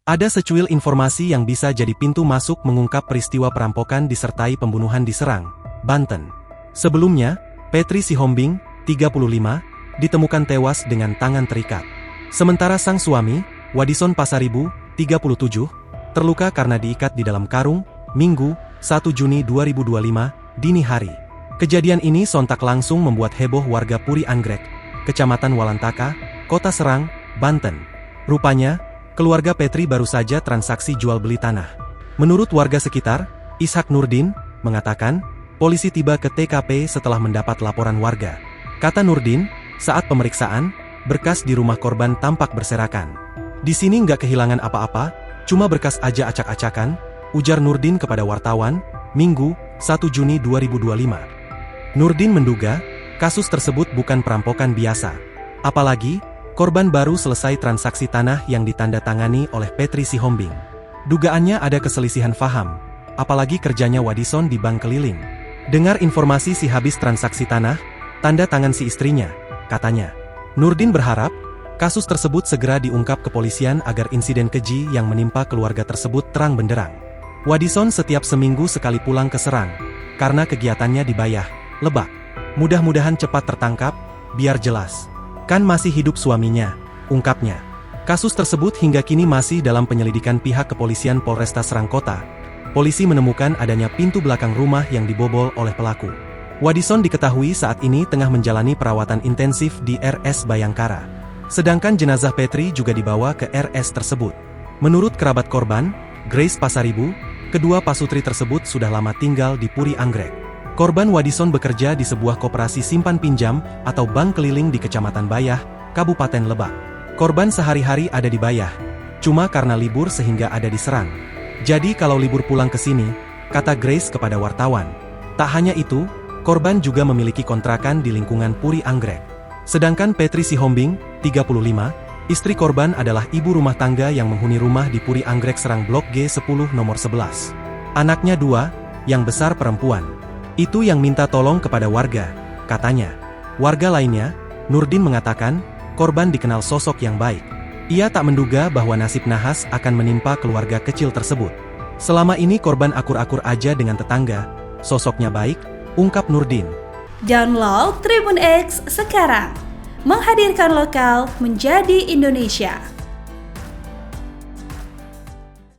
Ada secuil informasi yang bisa jadi pintu masuk mengungkap peristiwa perampokan disertai pembunuhan di Serang, Banten. Sebelumnya, Petri Sihombing, 35, ditemukan tewas dengan tangan terikat. Sementara sang suami, Wadison Pasaribu, 37, terluka karena diikat di dalam karung, Minggu, 1 Juni 2025, dini hari. Kejadian ini sontak langsung membuat heboh warga Puri Anggrek, Kecamatan Walantaka, Kota Serang, Banten. Rupanya, keluarga Petri baru saja transaksi jual beli tanah. Menurut warga sekitar, Ishak Nurdin, mengatakan, polisi tiba ke TKP setelah mendapat laporan warga. Kata Nurdin, saat pemeriksaan, berkas di rumah korban tampak berserakan. Di sini nggak kehilangan apa-apa, cuma berkas aja acak-acakan, ujar Nurdin kepada wartawan, Minggu, 1 Juni 2025. Nurdin menduga, kasus tersebut bukan perampokan biasa. Apalagi, korban baru selesai transaksi tanah yang ditandatangani oleh Petri Sihombing. Dugaannya ada keselisihan faham, apalagi kerjanya Wadison di bank keliling. Dengar informasi si habis transaksi tanah, tanda tangan si istrinya, katanya. Nurdin berharap, kasus tersebut segera diungkap kepolisian agar insiden keji yang menimpa keluarga tersebut terang benderang. Wadison setiap seminggu sekali pulang ke Serang, karena kegiatannya di Bayah, Lebak. Mudah-mudahan cepat tertangkap, biar jelas. Kan masih hidup suaminya, ungkapnya. Kasus tersebut hingga kini masih dalam penyelidikan pihak kepolisian Polresta Serang Kota. Polisi menemukan adanya pintu belakang rumah yang dibobol oleh pelaku. Wadison diketahui saat ini tengah menjalani perawatan intensif di RS Bayangkara. Sedangkan jenazah Petri juga dibawa ke RS tersebut. Menurut kerabat korban, Grace Pasaribu, kedua pasutri tersebut sudah lama tinggal di Puri Anggrek. Korban Wadison bekerja di sebuah koperasi simpan pinjam atau bank keliling di Kecamatan Bayah, Kabupaten Lebak. Korban sehari-hari ada di Bayah, cuma karena libur sehingga ada di Serang. Jadi kalau libur pulang ke sini, kata Grace kepada wartawan. Tak hanya itu, korban juga memiliki kontrakan di lingkungan Puri Anggrek. Sedangkan Petri Sihombing, 35, istri korban adalah ibu rumah tangga yang menghuni rumah di Puri Anggrek Serang Blok G10 nomor 11. Anaknya 2, yang besar perempuan. Itu yang minta tolong kepada warga, katanya. Warga lainnya, Nurdin mengatakan, korban dikenal sosok yang baik. Ia tak menduga bahwa nasib nahas akan menimpa keluarga kecil tersebut. Selama ini korban akur-akur aja dengan tetangga, sosoknya baik, ungkap Nurdin. Download Tribun X sekarang, menghadirkan lokal menjadi Indonesia.